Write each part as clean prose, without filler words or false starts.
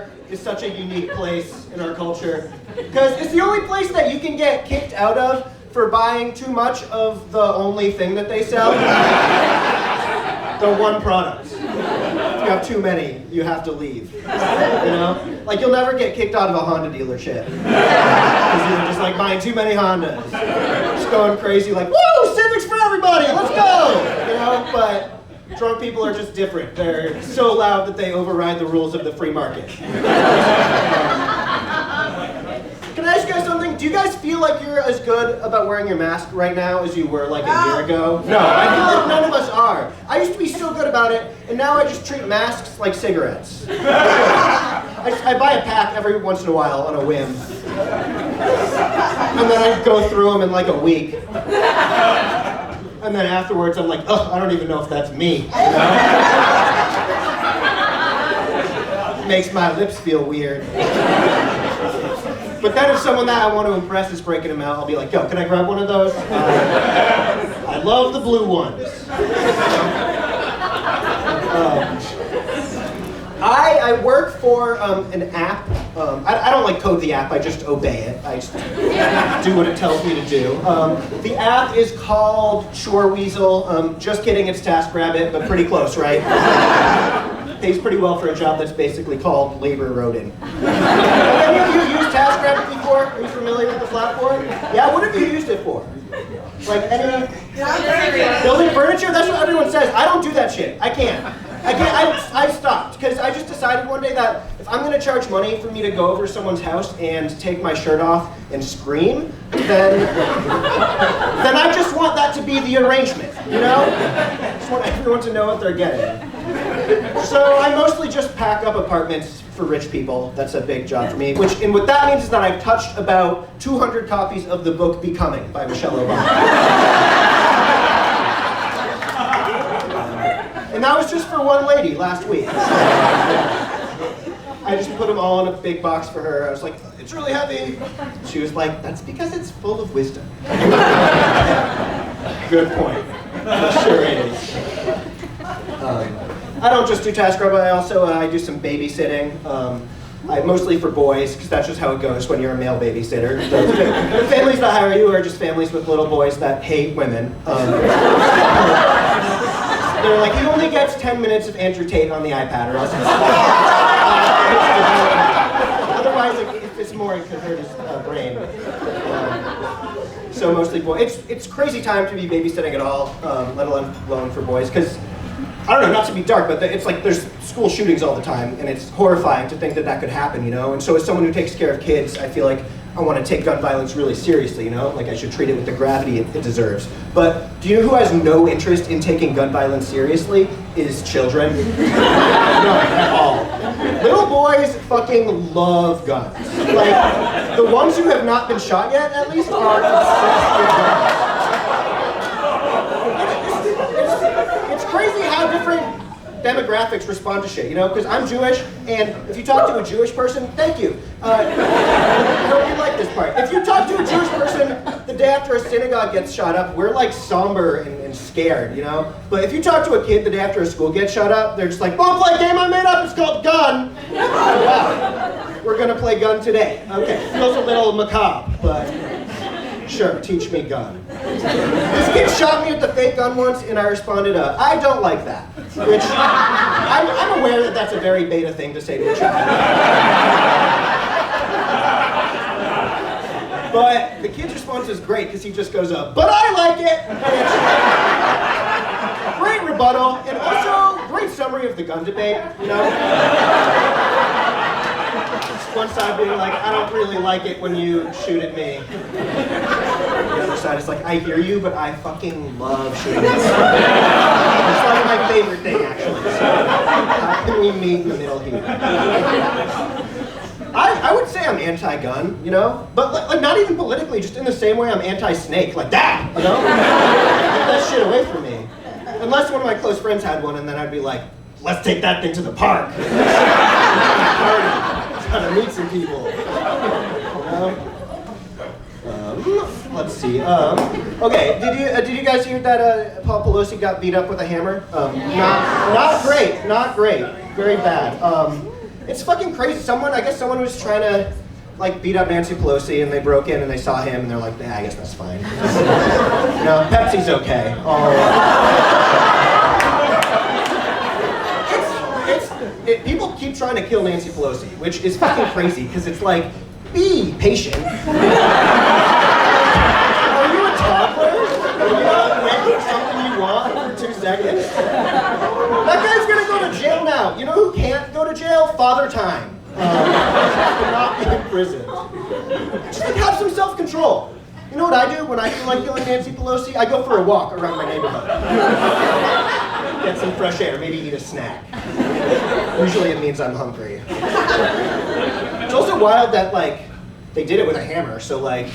bar is such a unique place in our culture because it's the only place that you can get kicked out of for buying too much of the only thing that they sell. The one product. If you have too many, you have to leave. You know? Like, you'll never get kicked out of a Honda dealership. Because you're just like buying too many Hondas. Just going crazy like, woo, Civics for everybody, let's go! You know, but drunk people are just different. They're so loud that they override the rules of the free market. Can I ask you guys something? Do you guys feel like you're as good about wearing your mask right now as you were like a year ago? No, I feel like none of us are. I used to be so good about it, and now I just treat masks like cigarettes. I buy a pack every once in a while on a whim. And then I go through them in like a week. And then afterwards I'm like, ugh, I don't even know if that's me. You know? It makes my lips feel weird. But then if someone that I want to impress is breaking them out, I'll be like, yo, can I grab one of those? I love the blue ones. I work for an app. I don't like code the app, I just obey it. I just do what it tells me to do. The app is called Choreweasel. Just kidding, it's TaskRabbit, but pretty close, right? Pays pretty well for a job that's basically called labor roading. Have any of you used TaskRabbit before? Are you familiar with the platform? Yeah, what have you used it for? Like any building furniture? That's what everyone says. I don't do that shit. I can't. I stopped because I just decided one day that if I'm going to charge money for me to go over someone's house and take my shirt off and scream, then I just want that to be the arrangement, you know? I just want everyone to know what they're getting. So I mostly just pack up apartments for rich people. That's a big job for me. And what that means is that I've touched about 200 copies of the book Becoming by Michelle Obama. And that was just for one lady last week. I just put them all in a big box for her. I was like, it's really heavy. She was like, that's because it's full of wisdom. Good point. Sure it is. I don't just do TaskRabbit, I do some babysitting. Mostly for boys, because that's just how it goes when you're a male babysitter. The families that hire you are just families with little boys that hate women. They're like, he only gets 10 minutes of Andrew Tate on the iPad, or else he's otherwise, if it's more, it could hurt his brain. So mostly boys. It's crazy time to be babysitting at all, let alone for boys, because I don't know, not to be dark, but it's like there's school shootings all the time, and it's horrifying to think that that could happen, you know? And so as someone who takes care of kids, I feel like I want to take gun violence really seriously, you know? Like I should treat it with the gravity it deserves. But do you know who has no interest in taking gun violence seriously? Is children. None at all. Little boys fucking love guns. Like, the ones who have not been shot yet, at least, are obsessed with guns. It's crazy how different demographics respond to shit, you know? Because I'm Jewish, and if you talk to a Jewish person, thank you. I hope you like this part. If you talk to a Jewish person the day after a synagogue gets shot up, we're like somber and scared, you know? But if you talk to a kid the day after a school gets shot up, they're just like, "Well, play a game I made up, it's called Gun." Oh, wow. We're gonna play Gun today. Okay, feels a little macabre, but sure, teach me gun. This kid shot me with the fake gun once, and I responded, I don't like that. Which, I'm aware that that's a very beta thing to say to a child. But the kid's response is great, because he just goes, but I like it! Great rebuttal, and also great summary of the gun debate, you know? One side being like, I don't really like it when you shoot at me. The other side is like, I hear you, but I fucking love shooting at you. It's like my favorite thing, actually. So how can we meet in the middle here? I would say I'm anti-gun, you know? But like not even politically, just in the same way I'm anti-snake, like that, you know? Get that shit away from me. Unless one of my close friends had one, and then I'd be like, let's take that thing to the park. Gotta meet some people. Let's see. Okay, did you guys hear that Paul Pelosi got beat up with a hammer? Not great. Very bad. It's fucking crazy. I guess someone was trying to like beat up Nancy Pelosi, and they broke in and they saw him, and they're like, nah, I guess that's fine. No, Pepsi's okay. People keep trying to kill Nancy Pelosi, which is fucking crazy, because it's like, be patient. Are you a toddler? Are you not waiting for something you want for 2 seconds? That guy's gonna go to jail now. You know who can't go to jail? Father Time. Not be in prison. Just like have some self-control. You know what I do when I feel like killing Nancy Pelosi? I go for a walk around my neighborhood. Get some fresh air, maybe eat a snack. Usually it means I'm hungry. It's also wild that like they did it with a hammer, so like,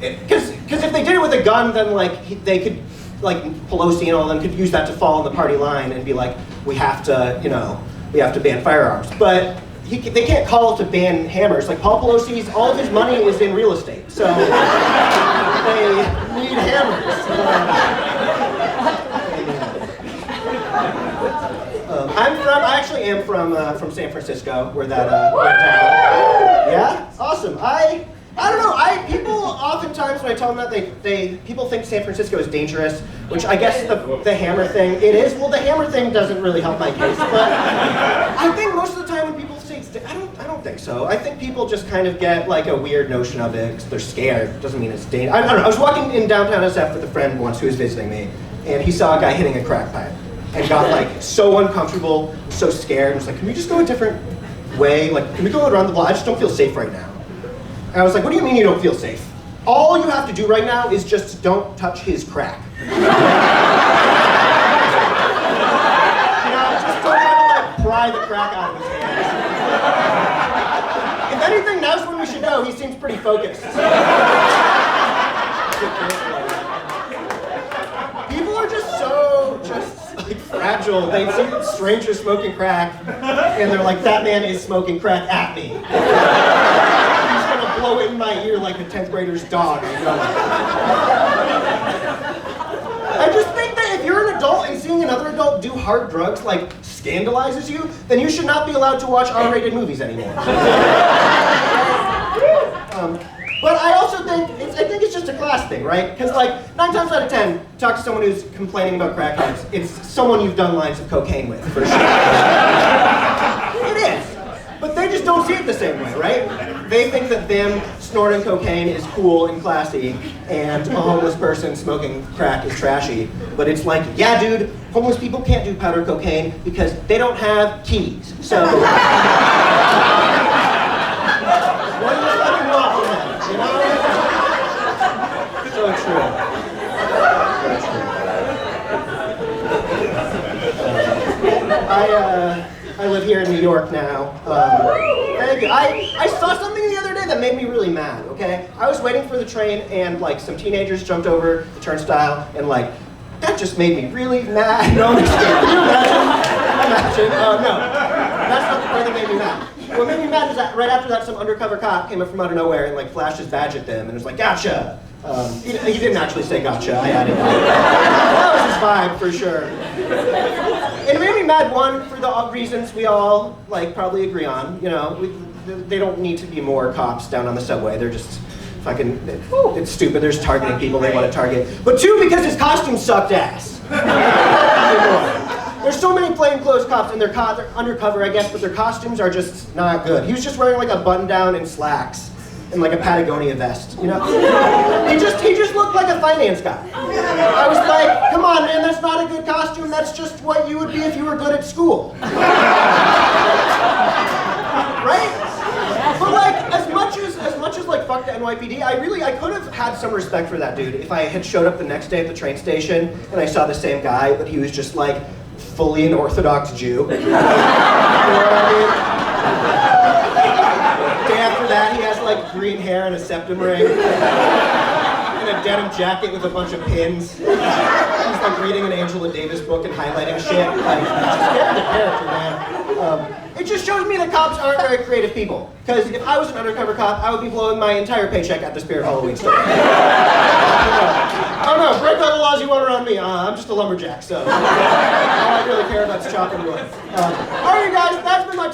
because if they did it with a gun, then like they could, like Pelosi and all of them could use that to fall on the party line and be like, we have to ban firearms. But they can't call to ban hammers. Like Paul Pelosi's, all of his money is in real estate, so they need hammers. I actually am from San Francisco, where that went down. Yeah, awesome. I don't know. People oftentimes when I tell them that people think San Francisco is dangerous, which I guess the hammer thing it is. Well, the hammer thing doesn't really help my case, but I think most of the time when people say it's, I don't think so. I think people just kind of get like a weird notion of it because they're scared. Doesn't mean it's dangerous. I don't know. I was walking in downtown SF with a friend once who was visiting me, and he saw a guy hitting a crack pipe. And got like so uncomfortable, so scared, and was like, can we just go a different way? Like, can we go around the block? I just don't feel safe right now. And I was like, what do you mean you don't feel safe? All you have to do right now is just don't touch his crack. Just don't try to like pry the crack out of his hands. If anything, now's when we should go. He seems pretty focused. People are just so like fragile. They see strangers smoking crack, and they're like, that man is smoking crack at me. He's gonna blow it in my ear like a 10th grader's dog. I just think that if you're an adult and seeing another adult do hard drugs like scandalizes you, then you should not be allowed to watch R-rated movies anymore. But I also think it's just a class thing, right? Because like 9 times out of 10, talk to someone who's complaining about crackheads, it's someone you've done lines of cocaine with, for sure. It is. But they just don't see it the same way, right? They think that them snorting cocaine is cool and classy, and a homeless person smoking crack is trashy. But it's like, yeah, dude, homeless people can't do powder cocaine because they don't have keys. So, what do you fucking want from them, you know? So true. I live here in New York now. Thank you. I saw something the other day that made me really mad, okay? I was waiting for the train and like some teenagers jumped over the turnstile and like, that just made me really mad. No, I'm just kidding. Can you imagine? No, that's not the part that made me mad. What made me mad is that right after that some undercover cop came up from out of nowhere and like flashed his badge at them and was like, gotcha! He didn't actually say gotcha, I added that was his vibe for sure. It made me mad, one, for the reasons we all like probably agree on. You know, they don't need to be more cops down on the subway. They're just fucking, it's stupid. They're just targeting people they want to target. But 2, because his costume sucked ass. There's so many plainclothes cops and they're undercover, I guess, but their costumes are just not good. He was just wearing like a button-down and slacks and like a Patagonia vest, you know? He just looked like a finance guy. I was like, come on, man, that's not a good costume. That's just what you would be if you were good at school. Right? But like, as much as like fuck the NYPD, I could have had some respect for that dude if I had showed up the next day at the train station and I saw the same guy, but he was just like fully an Orthodox Jew. You know what I mean? Day after that, he has like green hair and a septum ring. And a denim jacket with a bunch of pins. He's like reading an Angela Davis book and highlighting shit. Like, just get the character, man. It just shows me that cops aren't very creative people. Because if I was an undercover cop, I would be blowing my entire paycheck at the Spirit Halloween store. Oh no, break all the laws you want around me. I'm just a lumberjack, so all I really care about is chopping wood. All right, you guys, that's been my